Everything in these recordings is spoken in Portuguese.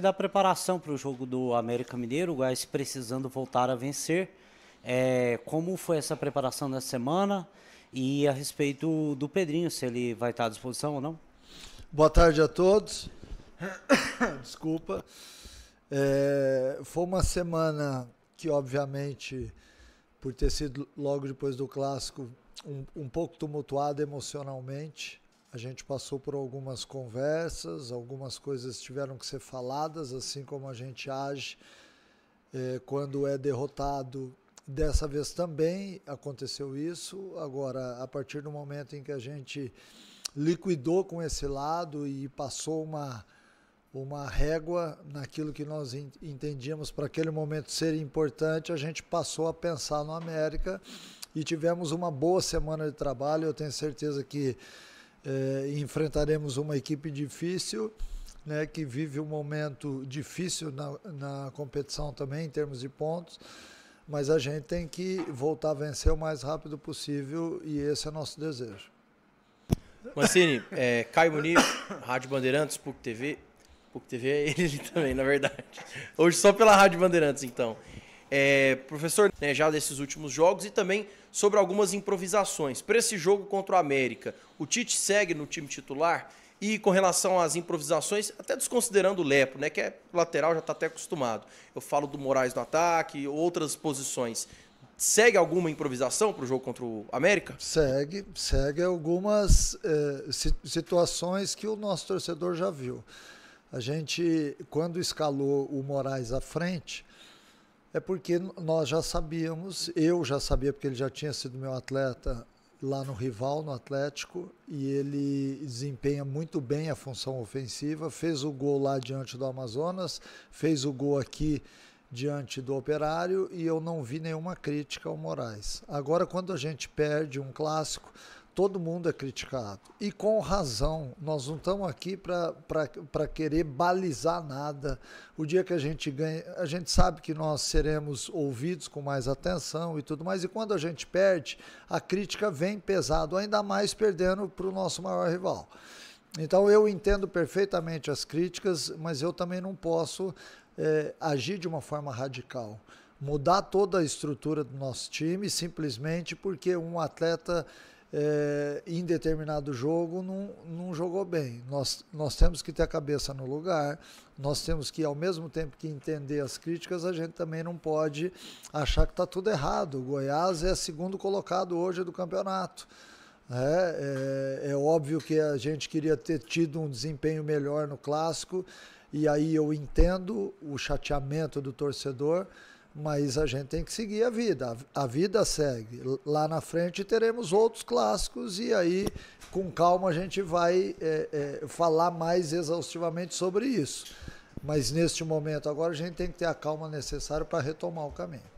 Da preparação para o jogo do América Mineiro, o Goiás precisando voltar a vencer. Como foi essa preparação nessa semana? E a respeito do Pedrinho, se ele vai estar à disposição ou não? Boa tarde a todos. Desculpa. Foi uma semana que, obviamente, por ter sido logo depois do clássico, um pouco tumultuada emocionalmente. A gente passou por algumas conversas, algumas coisas tiveram que ser faladas, assim como a gente age quando é derrotado. Dessa vez também aconteceu isso. Agora, a partir do momento em que a gente liquidou com esse lado e passou uma régua naquilo que nós entendíamos para aquele momento ser importante, a gente passou a pensar no América e tivemos uma boa semana de trabalho. Eu tenho certeza que enfrentaremos uma equipe difícil, né, que vive um momento difícil na competição também, em termos de pontos, mas a gente tem que voltar a vencer o mais rápido possível e esse é o nosso desejo. Mancini, Caio Muniz, Rádio Bandeirantes, PUC TV. PUC TV é ele também, na verdade. Hoje só pela Rádio Bandeirantes, então. Professor, né, já desses últimos jogos e também sobre algumas improvisações. Para esse jogo contra o América, o Tite segue no time titular? E com relação às improvisações, até desconsiderando o Lepo, né, que é lateral, já está até acostumado. Eu falo do Moraes no ataque, outras posições. Segue alguma improvisação para o jogo contra o América? Segue algumas situações que o nosso torcedor já viu. A gente, quando escalou o Moraes à frente, é porque nós já sabíamos, eu já sabia porque ele já tinha sido meu atleta lá no rival, no Atlético, e ele desempenha muito bem a função ofensiva, fez o gol lá diante do Amazonas, fez o gol aqui diante do Operário e eu não vi nenhuma crítica ao Moraes. Agora, quando a gente perde um clássico, todo mundo é criticado. E com razão, nós não estamos aqui para querer balizar nada. O dia que a gente ganha, a gente sabe que nós seremos ouvidos com mais atenção e tudo mais. E quando a gente perde, a crítica vem pesado, ainda mais perdendo para o nosso maior rival. Então eu entendo perfeitamente as críticas, mas eu também não posso agir de uma forma radical. Mudar toda a estrutura do nosso time simplesmente porque um atleta em determinado jogo não jogou bem. Nós temos que ter a cabeça no lugar, nós temos que, ao mesmo tempo que entender as críticas, a gente também não pode achar que está tudo errado. O Goiás é segundo colocado hoje do campeonato. É óbvio que a gente queria ter tido um desempenho melhor no clássico, e aí eu entendo o chateamento do torcedor, mas a gente tem que seguir a vida. A vida segue. Lá na frente teremos outros clássicos e aí, com calma, a gente vai falar mais exaustivamente sobre isso. Mas neste momento agora a gente tem que ter a calma necessária para retomar o caminho.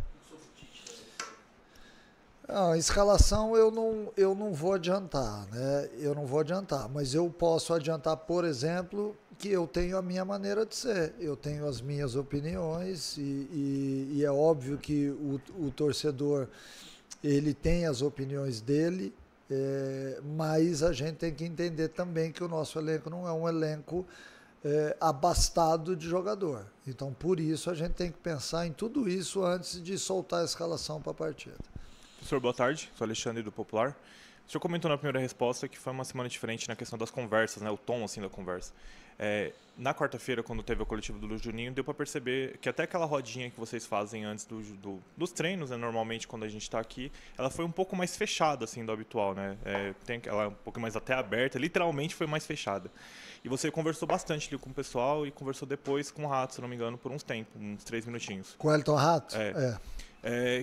A escalação eu não vou adiantar, né? Eu não vou adiantar, mas eu posso adiantar, por exemplo, que eu tenho a minha maneira de ser, eu tenho as minhas opiniões e é óbvio que o torcedor ele tem as opiniões dele, mas a gente tem que entender também que o nosso elenco não é um elenco abastado de jogador. Então, por isso, a gente tem que pensar em tudo isso antes de soltar a escalação para a partida. Professor, boa tarde. Sou Alexandre do Popular. O senhor comentou na primeira resposta que foi uma semana diferente na questão das conversas, né? O tom assim da conversa. Na quarta-feira, quando teve a coletiva do Luiz Juninho, deu para perceber que até aquela rodinha que vocês fazem antes dos treinos, né? Normalmente quando a gente está aqui, ela foi um pouco mais fechada assim do habitual, né? Ela é um pouco mais até aberta, literalmente foi mais fechada. E você conversou bastante ali com o pessoal e conversou depois com o Rato, se não me engano, por uns 3 minutinhos. Com o Elton Rato?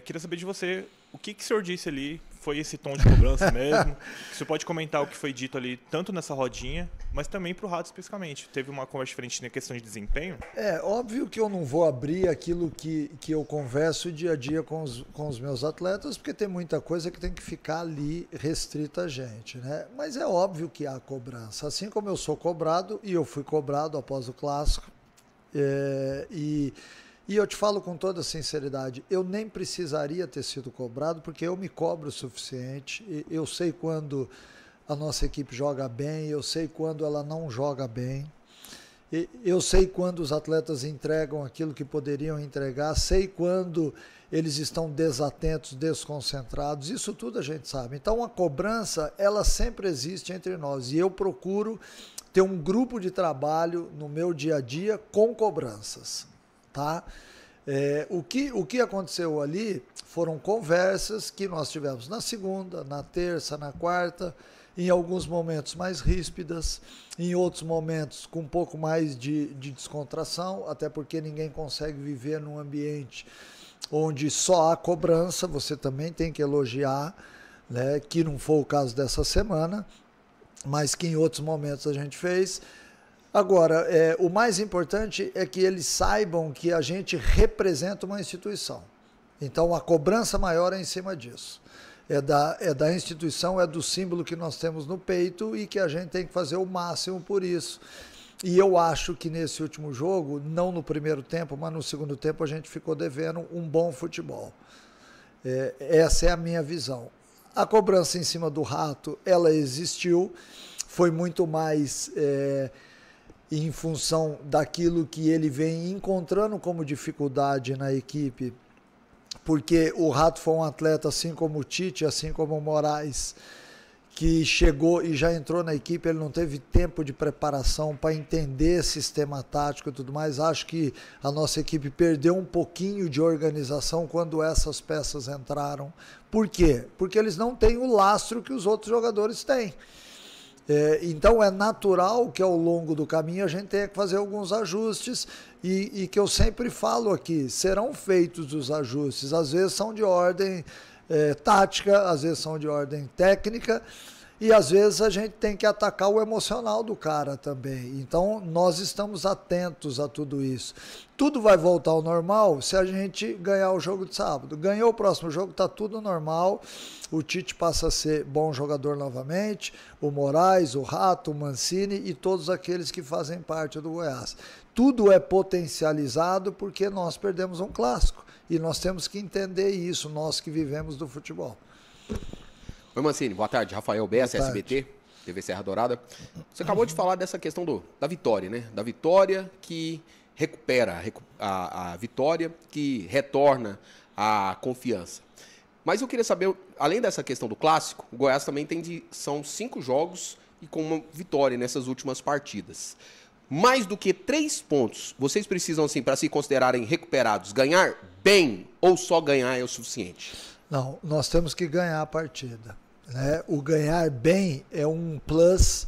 Queria saber de você, o que o senhor disse ali? Foi esse tom de cobrança mesmo? Você pode comentar o que foi dito ali, tanto nessa rodinha, mas também para o Rato especificamente. Teve uma conversa diferente na questão de desempenho? Óbvio que eu não vou abrir aquilo que eu converso dia a dia com os meus atletas, porque tem muita coisa que tem que ficar ali restrita a gente, né? Mas é óbvio que há cobrança. Assim como eu sou cobrado, e eu fui cobrado após o clássico, e eu te falo com toda sinceridade, eu nem precisaria ter sido cobrado, porque eu me cobro o suficiente, eu sei quando a nossa equipe joga bem, eu sei quando ela não joga bem, Eu sei quando os atletas entregam aquilo que poderiam entregar, sei quando eles estão desatentos, desconcentrados, isso tudo a gente sabe. Então a cobrança, ela sempre existe entre nós e eu procuro ter um grupo de trabalho no meu dia a dia com cobranças, tá? O que aconteceu ali foram conversas que nós tivemos na segunda, na terça, na quarta, em alguns momentos mais ríspidas, em outros momentos com um pouco mais de descontração, até porque ninguém consegue viver num ambiente onde só há cobrança, você também tem que elogiar, né, que não foi o caso dessa semana, mas que em outros momentos a gente fez. Agora, o mais importante é que eles saibam que a gente representa uma instituição. Então, a cobrança maior é em cima disso. É da instituição, é do símbolo que nós temos no peito e que a gente tem que fazer o máximo por isso. E eu acho que nesse último jogo, não no primeiro tempo, mas no segundo tempo, a gente ficou devendo um bom futebol. Essa é a minha visão. A cobrança em cima do Rato, ela existiu, foi muito mais em função daquilo que ele vem encontrando como dificuldade na equipe, porque o Rato foi um atleta, assim como o Tite, assim como o Moraes, que chegou e já entrou na equipe, ele não teve tempo de preparação para entender sistema tático e tudo mais. Acho que a nossa equipe perdeu um pouquinho de organização quando essas peças entraram. Por quê? Porque eles não têm o lastro que os outros jogadores têm. Então é natural que ao longo do caminho a gente tenha que fazer alguns ajustes e que eu sempre falo aqui, serão feitos os ajustes, às vezes são de ordem tática, às vezes são de ordem técnica e às vezes a gente tem que atacar o emocional do cara também. Então nós estamos atentos a tudo isso. Tudo vai voltar ao normal se a gente ganhar o jogo de sábado. Ganhou o próximo jogo, está tudo normal. O Tite passa a ser bom jogador novamente, o Moraes, o Rato, o Mancini e todos aqueles que fazem parte do Goiás. Tudo é potencializado porque nós perdemos um clássico e nós temos que entender isso, nós que vivemos do futebol. Oi, Mancini, boa tarde. Rafael Bessa, SBT, TV Serra Dourada. Você acabou de falar dessa questão da vitória, né? Da vitória que recupera, a vitória que retorna a confiança. Mas eu queria saber, além dessa questão do clássico, o Goiás também são 5 jogos e com uma vitória nessas últimas partidas. Mais do que 3 pontos, vocês precisam, assim, para se considerarem recuperados, ganhar bem ou só ganhar é o suficiente? Não, nós temos que ganhar a partida, né? O ganhar bem é um plus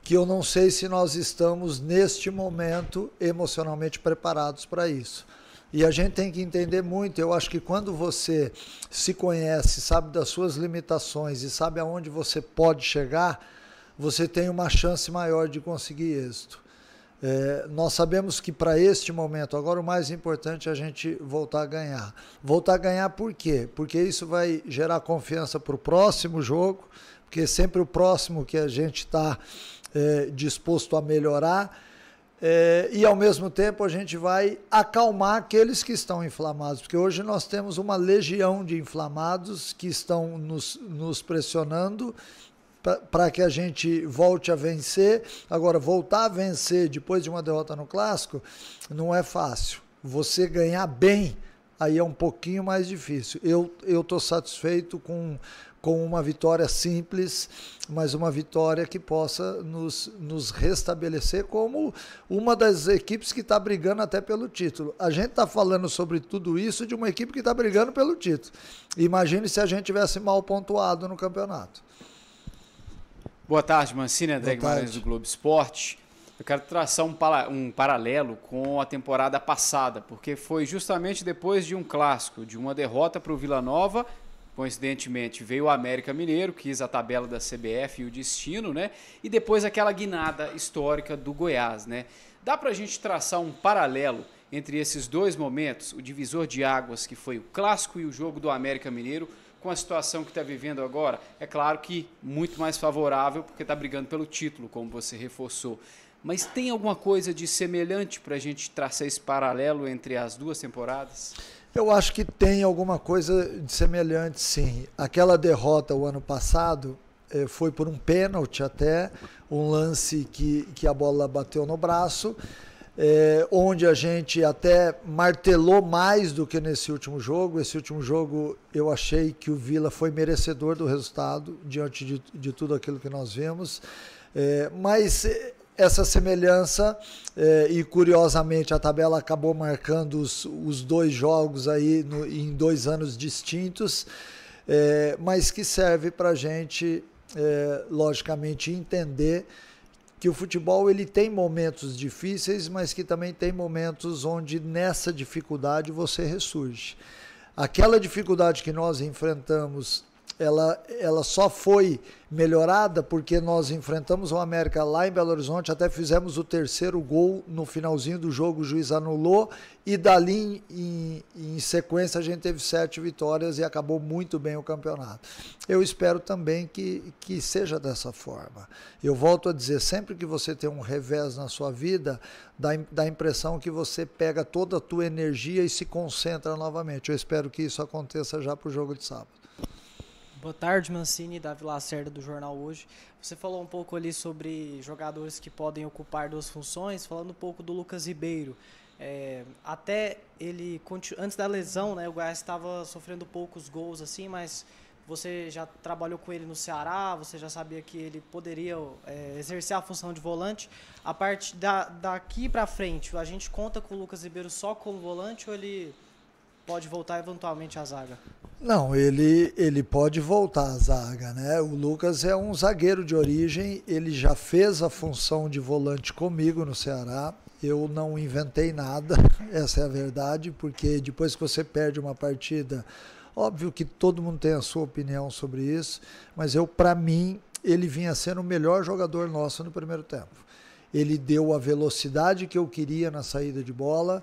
que eu não sei se nós estamos, neste momento, emocionalmente preparados para isso. E a gente tem que entender muito, eu acho que quando você se conhece, sabe das suas limitações e sabe aonde você pode chegar, você tem uma chance maior de conseguir êxito. Nós sabemos que para este momento, agora o mais importante é a gente voltar a ganhar. Voltar a ganhar por quê? Porque isso vai gerar confiança para o próximo jogo, porque é sempre o próximo que a gente está disposto a melhorar. E ao mesmo tempo a gente vai acalmar aqueles que estão inflamados, porque hoje nós temos uma legião de inflamados que estão nos pressionando para que a gente volte a vencer. Agora, voltar a vencer depois de uma derrota no Clássico não é fácil. Você ganhar bem, aí é um pouquinho mais difícil. Eu estou satisfeito com uma vitória simples, mas uma vitória que possa nos restabelecer como uma das equipes que está brigando até pelo título. A gente está falando sobre tudo isso de uma equipe que está brigando pelo título. Imagine se a gente tivesse mal pontuado no campeonato. Boa tarde, Mancini, André Guimarães do Globo Esporte. Eu quero traçar um paralelo com a temporada passada, porque foi justamente depois de um clássico, de uma derrota para o Vila Nova. Coincidentemente, veio o América Mineiro, quis a tabela da CBF e o destino, né? E depois aquela guinada histórica do Goiás, né? Dá para a gente traçar um paralelo entre esses dois momentos, o divisor de águas que foi o clássico e o jogo do América Mineiro, com a situação que está vivendo agora? É claro que muito mais favorável, porque está brigando pelo título, como você reforçou. Mas tem alguma coisa de semelhante para a gente traçar esse paralelo entre as duas temporadas? Eu acho que tem alguma coisa de semelhante, sim. Aquela derrota o ano passado, foi por um pênalti até, um lance que a bola bateu no braço, onde a gente até martelou mais do que nesse último jogo. Esse último jogo eu achei que o Vila foi merecedor do resultado, diante de tudo aquilo que nós vimos, mas essa semelhança, e curiosamente a tabela acabou marcando os 2 jogos aí em 2 anos distintos, mas que serve para a gente, logicamente, entender que o futebol ele tem momentos difíceis, mas que também tem momentos onde nessa dificuldade você ressurge. Aquela dificuldade que nós enfrentamos, ela só foi melhorada porque nós enfrentamos o América lá em Belo Horizonte, até fizemos o 3º gol no finalzinho do jogo, o juiz anulou, e dali em sequência a gente teve 7 vitórias e acabou muito bem o campeonato. Eu espero também que seja dessa forma. Eu volto a dizer, sempre que você tem um revés na sua vida, dá a impressão que você pega toda a tua energia e se concentra novamente. Eu espero que isso aconteça já para o jogo de sábado. Boa tarde, Mancini, Davi Lacerda do Jornal Hoje. Você falou um pouco ali sobre jogadores que podem ocupar 2 funções, falando um pouco do Lucas Ribeiro. Até ele, antes da lesão, né, o Goiás estava sofrendo poucos gols, assim, mas você já trabalhou com ele no Ceará, você já sabia que ele poderia exercer a função de volante. A partir daqui para frente, a gente conta com o Lucas Ribeiro só como volante ou ele pode voltar eventualmente à zaga? Não, ele pode voltar à zaga, né? O Lucas é um zagueiro de origem, ele já fez a função de volante comigo no Ceará. Eu não inventei nada, essa é a verdade, porque depois que você perde uma partida, óbvio que todo mundo tem a sua opinião sobre isso, mas para mim, ele vinha sendo o melhor jogador nosso no primeiro tempo. Ele deu a velocidade que eu queria na saída de bola.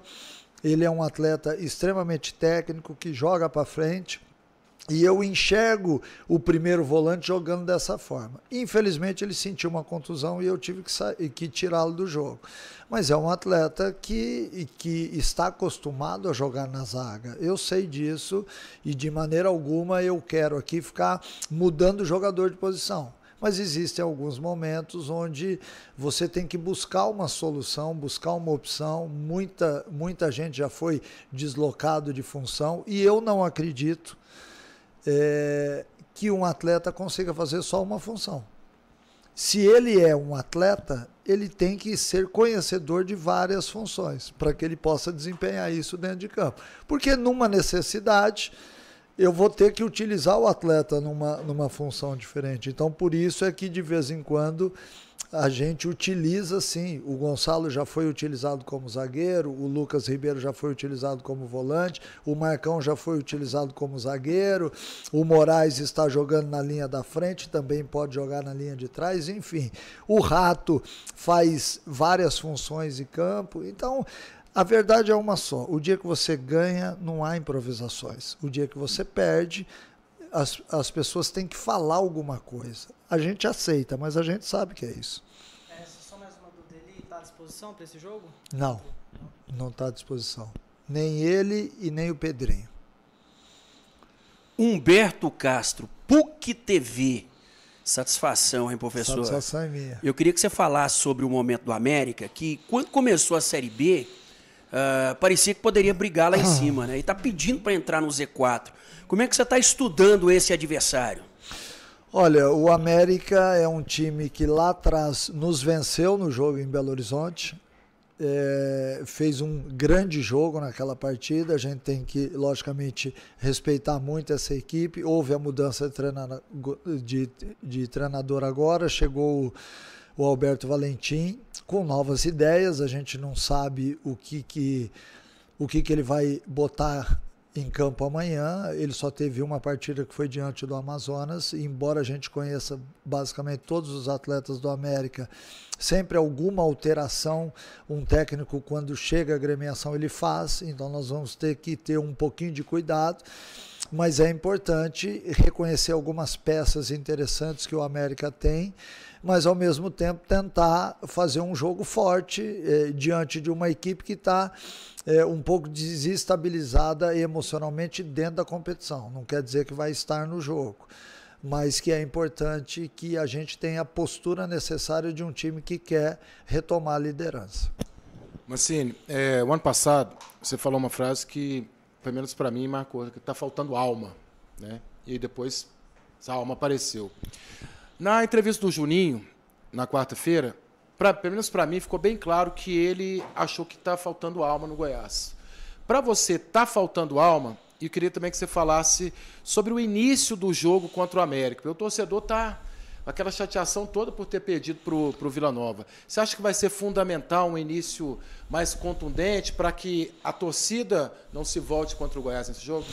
Ele é um atleta extremamente técnico, que joga para frente, e eu enxergo o primeiro volante jogando dessa forma. Infelizmente ele sentiu uma contusão e eu tive que tirá-lo do jogo. Mas é um atleta que está acostumado a jogar na zaga. Eu sei disso e de maneira alguma eu quero aqui ficar mudando o jogador de posição. Mas existem alguns momentos onde você tem que buscar uma solução, buscar uma opção. Muita gente já foi deslocado de função e eu não acredito que um atleta consiga fazer só uma função. Se ele é um atleta, ele tem que ser conhecedor de várias funções para que ele possa desempenhar isso dentro de campo. Porque numa necessidade, eu vou ter que utilizar o atleta numa função diferente. Então, por isso é que, de vez em quando, a gente utiliza, sim. O Gonçalo já foi utilizado como zagueiro, o Lucas Ribeiro já foi utilizado como volante, o Marcão já foi utilizado como zagueiro, o Moraes está jogando na linha da frente, também pode jogar na linha de trás, enfim. O Rato faz várias funções em campo, então... A verdade é uma só, o dia que você ganha não há improvisações, o dia que você perde as pessoas têm que falar alguma coisa, a gente aceita, mas a gente sabe que é isso. Só mais uma dúvida, ele está à disposição para esse jogo? Não está à disposição, nem ele e nem o Pedrinho. Humberto Castro, PUC TV. Satisfação, hein, professor? Satisfação é minha. Eu queria que você falasse sobre o momento do América, que quando começou a Série B, parecia que poderia brigar lá em cima, né? E está pedindo para entrar no Z4. Como é que você está estudando esse adversário? Olha, o América é um time que lá atrás nos venceu no jogo em Belo Horizonte. Fez um grande jogo naquela partida. A gente tem que, logicamente, respeitar muito essa equipe. Houve a mudança de treinador agora, chegou o Alberto Valentim com novas ideias. A gente não sabe o que ele vai botar em campo amanhã. Ele só teve uma partida que foi diante do Amazonas, e embora a gente conheça basicamente todos os atletas do América, sempre alguma alteração um técnico, quando chega a agremiação, ele faz, então nós vamos ter que ter um pouquinho de cuidado, mas é importante reconhecer algumas peças interessantes que o América tem, mas ao mesmo tempo tentar fazer um jogo forte diante de uma equipe que está um pouco desestabilizada emocionalmente dentro da competição. Não quer dizer que vai estar no jogo, mas que é importante que a gente tenha a postura necessária de um time que quer retomar a liderança. Mancini, o ano passado você falou uma frase que, pelo menos para mim, marcou, que está faltando alma, né? E depois essa alma apareceu. Na entrevista do Juninho, na quarta-feira, pelo menos para mim, ficou bem claro que ele achou que está faltando alma no Goiás. Para você, está faltando alma? E eu queria também que você falasse sobre o início do jogo contra o América. Porque o torcedor está com aquela chateação toda por ter perdido para o Vila Nova. Você acha que vai ser fundamental um início mais contundente para que a torcida não se volte contra o Goiás nesse jogo?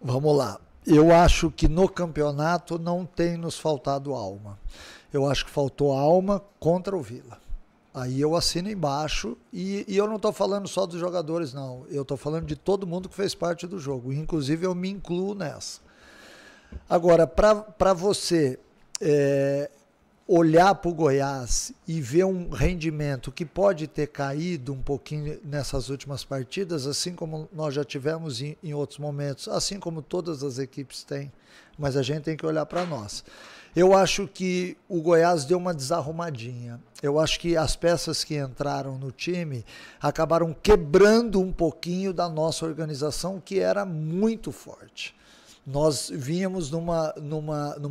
Vamos lá. Eu acho que no campeonato não tem nos faltado alma. Eu acho que faltou alma contra o Vila. Aí eu assino embaixo e eu não estou falando só dos jogadores, não. Eu estou falando de todo mundo que fez parte do jogo. Inclusive eu me incluo nessa. Agora, para você olhar para o Goiás e ver um rendimento que pode ter caído um pouquinho nessas últimas partidas, assim como nós já tivemos em outros momentos, assim como todas as equipes têm, mas a gente tem que olhar para nós. Eu acho que o Goiás deu uma desarrumadinha. Eu acho que as peças que entraram no time acabaram quebrando um pouquinho da nossa organização, que era muito forte. Nós vínhamos numa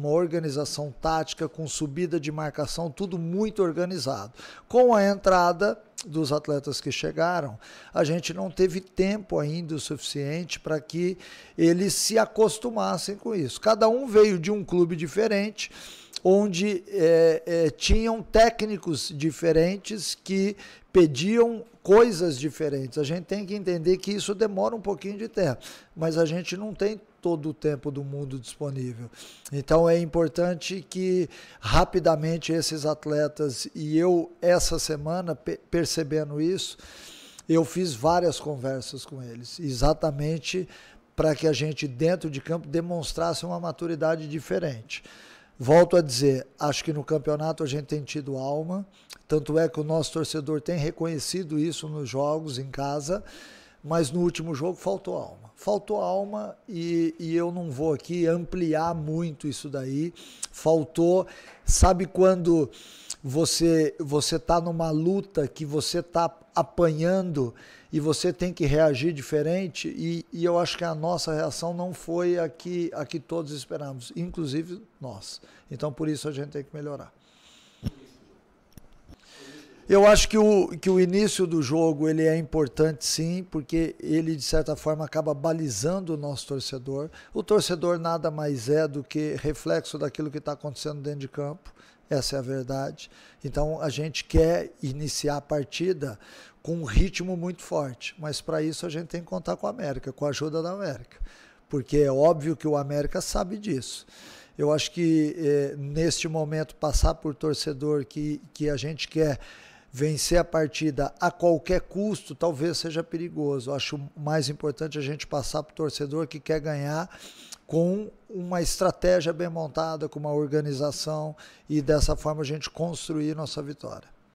organização tática, com subida de marcação, tudo muito organizado. Com a entrada dos atletas que chegaram, a gente não teve tempo ainda o suficiente para que eles se acostumassem com isso. Cada um veio de um clube diferente, onde tinham técnicos diferentes que pediam coisas diferentes. A gente tem que entender que isso demora um pouquinho de tempo, mas a gente não tem todo o tempo do mundo disponível. Então é importante que rapidamente esses atletas, e eu essa semana percebendo isso, eu fiz várias conversas com eles, exatamente para que a gente dentro de campo demonstrasse uma maturidade diferente. Volto a dizer, acho que no campeonato a gente tem tido alma, tanto é que o nosso torcedor tem reconhecido isso nos jogos em casa, mas no último jogo faltou alma. Faltou alma e eu não vou aqui ampliar muito isso daí. Faltou, sabe quando você está numa luta que você está apanhando e você tem que reagir diferente, e eu acho que a nossa reação não foi a que todos esperamos, inclusive nós. Então por isso a gente tem que melhorar. Eu acho que o início do jogo ele é importante sim, porque ele de certa forma acaba balizando o nosso torcedor. O torcedor nada mais é do que reflexo daquilo que está acontecendo dentro de campo, essa é a verdade. Então a gente quer iniciar a partida com um ritmo muito forte, mas para isso a gente tem que contar com a América, com a ajuda da América, porque é óbvio que o América sabe disso. Eu acho que neste momento passar por torcedor que a gente quer vencer a partida a qualquer custo talvez seja perigoso. Eu acho mais importante a gente passar para o torcedor que quer ganhar com uma estratégia bem montada, com uma organização, e dessa forma a gente construir nossa vitória.